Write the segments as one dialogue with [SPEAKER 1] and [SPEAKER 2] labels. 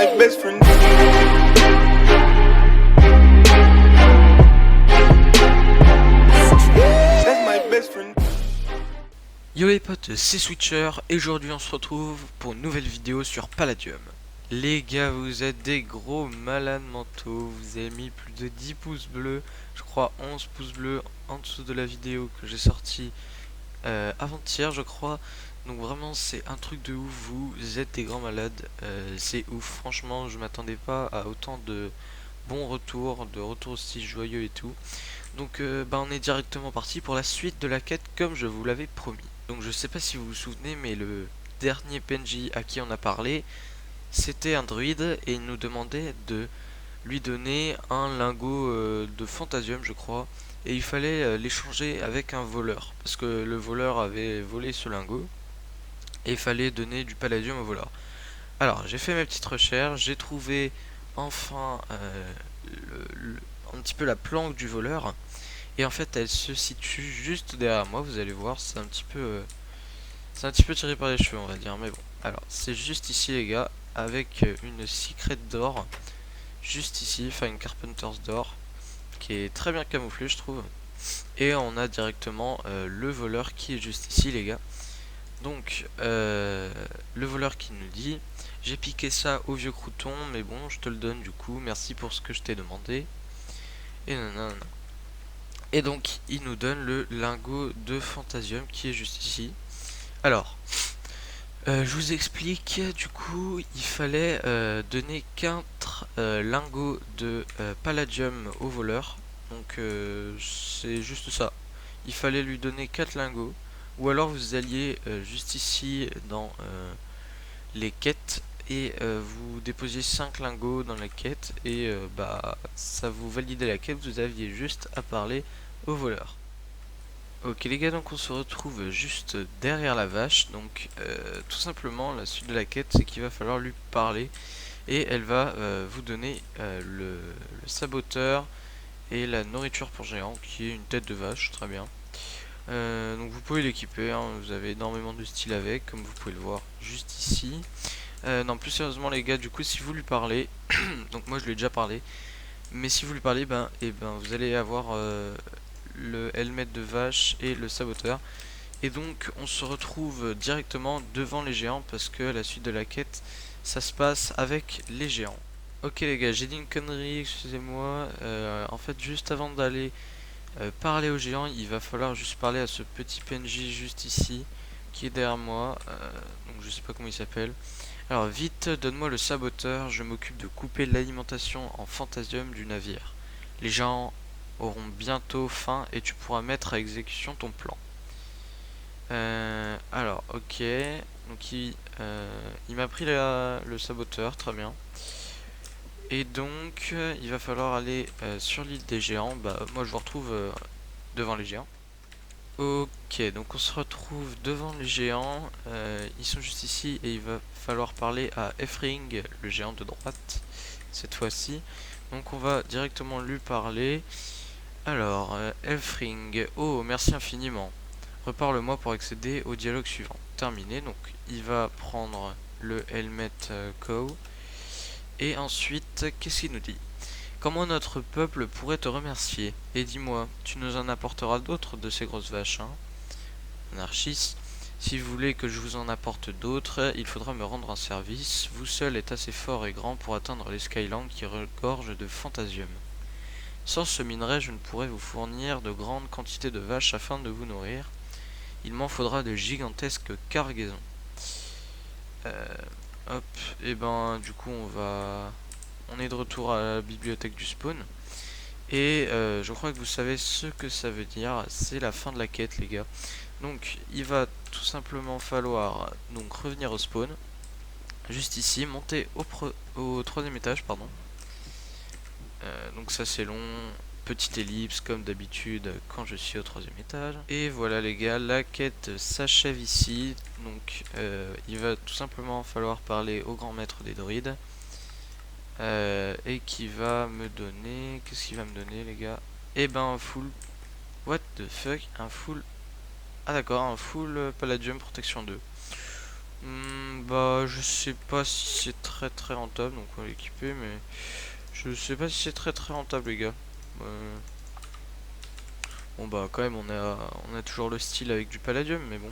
[SPEAKER 1] my best friend. That's my best friend.
[SPEAKER 2] Yo les potes, c'est Switcher et aujourd'hui on se retrouve pour une nouvelle vidéo sur Palladium. Les gars, vous êtes des gros malades mentaux, vous avez mis plus de 10 pouces bleus, je crois 11 pouces bleus en dessous de la vidéo que j'ai sortie avant-hier je crois. Donc vraiment c'est un truc de ouf, vous êtes des grands malades, c'est ouf, franchement je m'attendais pas à autant de bons retours, de retours aussi joyeux et tout. Donc on est directement parti pour la suite de la quête comme je vous l'avais promis. Donc je sais pas si vous vous souvenez, mais le dernier PNJ à qui on a parlé, c'était un druide et il nous demandait de lui donner un lingot de Fantasium je crois. Et il fallait l'échanger avec un voleur, parce que le voleur avait volé ce lingot. Et il fallait donner du palladium au voleur. Alors j'ai fait mes petites recherches, j'ai trouvé enfin un petit peu la planque du voleur. Et en fait elle se situe juste derrière moi, vous allez voir, c'est un petit peu tiré par les cheveux on va dire, mais bon. Alors c'est juste ici les gars, avec une secret d'or, juste ici, enfin une carpenter's d'or, qui est très bien camouflée je trouve. Et on a directement le voleur qui est juste ici les gars. Donc le voleur qui nous dit: j'ai piqué ça au vieux crouton, mais bon je te le donne du coup, merci pour ce que je t'ai demandé. Et nanana. Et donc il nous donne le lingot de Fantasium qui est juste ici. Alors je vous explique, du coup il fallait donner 4 lingots de palladium au voleur. Donc c'est juste ça, il fallait lui donner 4 lingots. Ou alors vous alliez juste ici dans les quêtes et vous déposiez 5 lingots dans la quête et ça vous validait la quête, vous aviez juste à parler au voleur. Ok les gars, donc on se retrouve juste derrière la vache. Donc tout simplement la suite de la quête c'est qu'il va falloir lui parler et elle va vous donner le saboteur et la nourriture pour géant qui est une tête de vache, très bien. Donc vous pouvez l'équiper, hein, vous avez énormément de style avec, comme vous pouvez le voir juste ici. Non, plus sérieusement les gars, du coup si vous lui parlez, donc moi je lui ai déjà parlé, mais si vous lui parlez, vous allez avoir le helmet de vache et le saboteur. Et donc on se retrouve directement devant les géants parce que la suite de la quête ça se passe avec les géants. Ok les gars, j'ai dit une connerie, excusez-moi. En fait juste avant d'aller parler aux géants, il va falloir juste parler à ce petit PNJ juste ici qui est derrière moi. Donc je sais pas comment il s'appelle. Alors vite, donne-moi le saboteur, je m'occupe de couper l'alimentation en Fantasium du navire. Les gens auront bientôt faim et tu pourras mettre à exécution ton plan. Alors, ok. Donc il m'a pris le saboteur, très bien. Et donc, il va falloir aller sur l'île des géants. Bah, moi je vous retrouve devant les géants. Ok, donc on se retrouve devant les géants, ils sont juste ici et il va falloir parler à Efring, le géant de droite, cette fois-ci. Donc on va directement lui parler. Alors, Efring, oh merci infiniment. Reparle-moi pour accéder au dialogue suivant. Terminé, donc il va prendre le helmet cow. Et ensuite, qu'est-ce qu'il nous dit? Comment notre peuple pourrait te remercier? Et dis-moi, tu nous en apporteras d'autres de ces grosses vaches, hein? Anarchiste, si vous voulez que je vous en apporte d'autres, il faudra me rendre un service. Vous seul êtes assez fort et grand pour atteindre les Skylands qui regorgent de Fantasium. Sans ce minerai, je ne pourrais vous fournir de grandes quantités de vaches afin de vous nourrir. Il m'en faudra de gigantesques cargaisons. Hop, et du coup on est de retour à la bibliothèque du spawn. Et je crois que vous savez ce que ça veut dire, c'est la fin de la quête les gars. Donc il va tout simplement falloir donc revenir au spawn, juste ici, monter au troisième étage, pardon. Donc ça c'est long, petite ellipse comme d'habitude quand je suis au troisième étage. Et voilà les gars, la quête s'achève ici. Donc il va tout simplement falloir parler au grand maître des druides. Et qui va me donner... Qu'est-ce qu'il va me donner les gars? Eh ben un full... What the fuck? Un full... Ah d'accord, un full Palladium protection 2. Bah je sais pas si c'est très rentable, donc on va l'équiper, mais je sais pas si c'est très rentable les gars. Euh, bon bah quand même on a toujours le style avec du palladium, mais bon.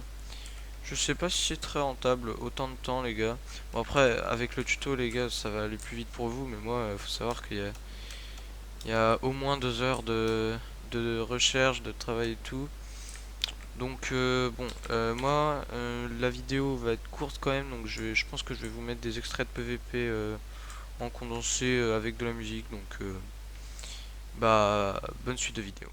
[SPEAKER 2] Je sais pas si c'est très rentable, autant de temps les gars. Bon après avec le tuto les gars ça va aller plus vite pour vous, mais moi faut savoir qu'il y a au moins 2 heures de recherche, de travail et tout. Donc bon, moi la vidéo va être courte quand même, donc je pense que je vais vous mettre des extraits de PVP en condensé avec de la musique, donc bah bonne suite de vidéo.